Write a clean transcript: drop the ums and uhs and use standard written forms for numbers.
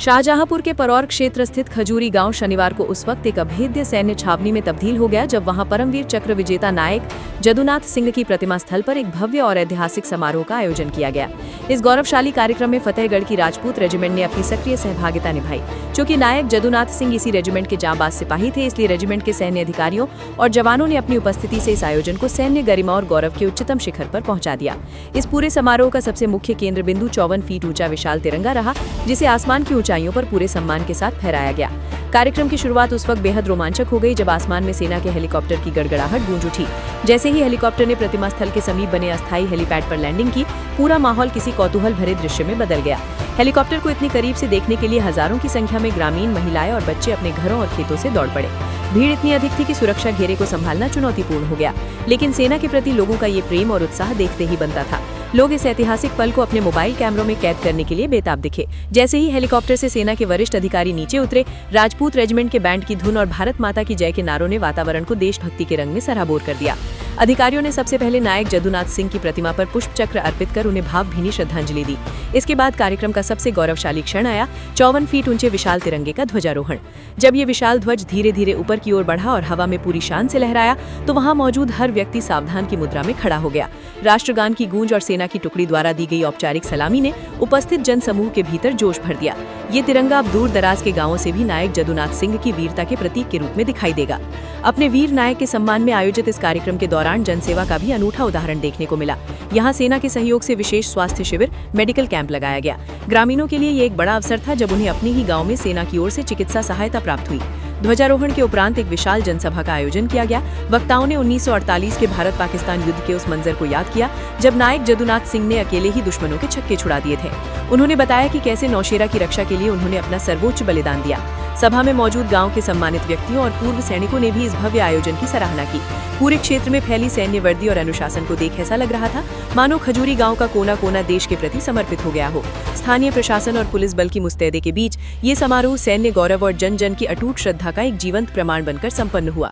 शाहजहांपुर के परौर क्षेत्र स्थित खजूरी गांव शनिवार को उस वक्त एक अभेद्य सैन्य छावनी में तब्दील हो गया जब वहां परमवीर चक्र विजेता नायक जदुनाथ सिंह की प्रतिमा स्थल पर एक भव्य और ऐतिहासिक समारोह का आयोजन किया गया। इस गौरवशाली कार्यक्रम में फतेहगढ़ की राजपूत रेजिमेंट ने अपनी सक्रिय सहभागिता निभाई। चूंकि नायक जदुनाथ सिंह इसी रेजिमेंट के जांबाज सिपाही थे, इसलिए रेजिमेंट के सैन्य अधिकारियों और जवानों ने अपनी उपस्थिति से इस आयोजन को सैन्य गरिमा और गौरव के उच्चतम शिखर पर पहुंचा दिया। इस पूरे समारोह का सबसे मुख्य केंद्र बिंदु 54 फीट ऊंचा विशाल तिरंगा रहा, जिसे आसमान की ऊंचाइयों पर पूरे सम्मान के साथ फहराया गया। कार्यक्रम की शुरुआत उस वक्त बेहद रोमांचक हो गई जब आसमान में सेना के हेलीकॉप्टर की गड़गड़ाहट गूंज उठी। जैसे ही हेलीकॉप्टर ने प्रतिमा स्थल के समीप बने अस्थायी हेलीपैड पर लैंडिंग की, पूरा माहौल किसी कौतूहल भरे दृश्य में बदल गया। हेलीकॉप्टर को इतनी करीब से देखने के लिए हजारों की संख्या में ग्रामीण, महिलाएं और बच्चे अपने घरों और खेतों से दौड़ पड़े। भीड़ इतनी अधिक थी कि सुरक्षा घेरे को संभालना चुनौतीपूर्ण हो गया, लेकिन सेना के प्रति लोगों का ये प्रेम और उत्साह देखते ही बनता था। लोग इस ऐतिहासिक पल को अपने मोबाइल कैमरों में कैद करने के लिए बेताब दिखे। जैसे ही हेलीकॉप्टर से सेना के वरिष्ठ अधिकारी नीचे उतरे, राजपूत रेजिमेंट के बैंड की धुन और भारत माता की जय के नारों ने वातावरण को देशभक्ति के रंग में सराबोर कर दिया। अधिकारियों ने सबसे पहले नायक जदुनाथ सिंह की प्रतिमा पर पुष्प चक्र अर्पित कर उन्हें भावभीनी श्रद्धांजलि दी। इसके बाद कार्यक्रम का सबसे गौरवशाली क्षण आया, 54 फीट ऊंचे विशाल तिरंगे का ध्वजारोहण। जब ये विशाल ध्वज धीरे धीरे ऊपर की ओर बढ़ा और हवा में पूरी शान से लहराया, तो वहां मौजूद हर व्यक्ति सावधान की मुद्रा में खड़ा हो गया। राष्ट्रगान की गूंज और सेना की टुकड़ी द्वारा दी गई औपचारिक सलामी ने उपस्थित जनसमूह के भीतर जोश भर दिया। ये तिरंगा अब दूर दराज के गांवों से भी नायक जदुनाथ सिंह की वीरता के प्रतीक के रूप में दिखाई देगा। अपने वीर नायक के सम्मान में आयोजित इस कार्यक्रम के दौरान जनसेवा का भी अनूठा उदाहरण देखने को मिला। यहाँ सेना के सहयोग से विशेष स्वास्थ्य शिविर, मेडिकल कैंप लगाया गया। ग्रामीणों के लिए ये एक बड़ा अवसर था जब उन्हें अपने ही गांव में सेना की ओर से चिकित्सा सहायता प्राप्त हुई। ध्वजारोहण के उपरांत एक विशाल जनसभा का आयोजन किया गया। वक्ताओं ने 1948 के भारत पाकिस्तान युद्ध के उस मंजर को याद किया जब नायक जदुनाथ सिंह ने अकेले ही दुश्मनों के छक्के छुड़ा दिए थे। उन्होंने बताया कि कैसे नौशेरा की रक्षा के लिए उन्होंने अपना सर्वोच्च बलिदान दिया। सभा में मौजूद गांव के सम्मानित व्यक्तियों और पूर्व सैनिकों ने भी इस भव्य आयोजन की सराहना की। पूरे क्षेत्र में फैली सैन्य वर्दी और अनुशासन को देख ऐसा लग रहा था मानो खजूरी गांव का कोना कोना देश के प्रति समर्पित हो गया हो। स्थानीय प्रशासन और पुलिस बल की मुस्तैदे के बीच ये समारोह सैन्य गौरव और जन जन की अटूट श्रद्धा का एक जीवंत प्रमाण बनकर संपन्न हुआ।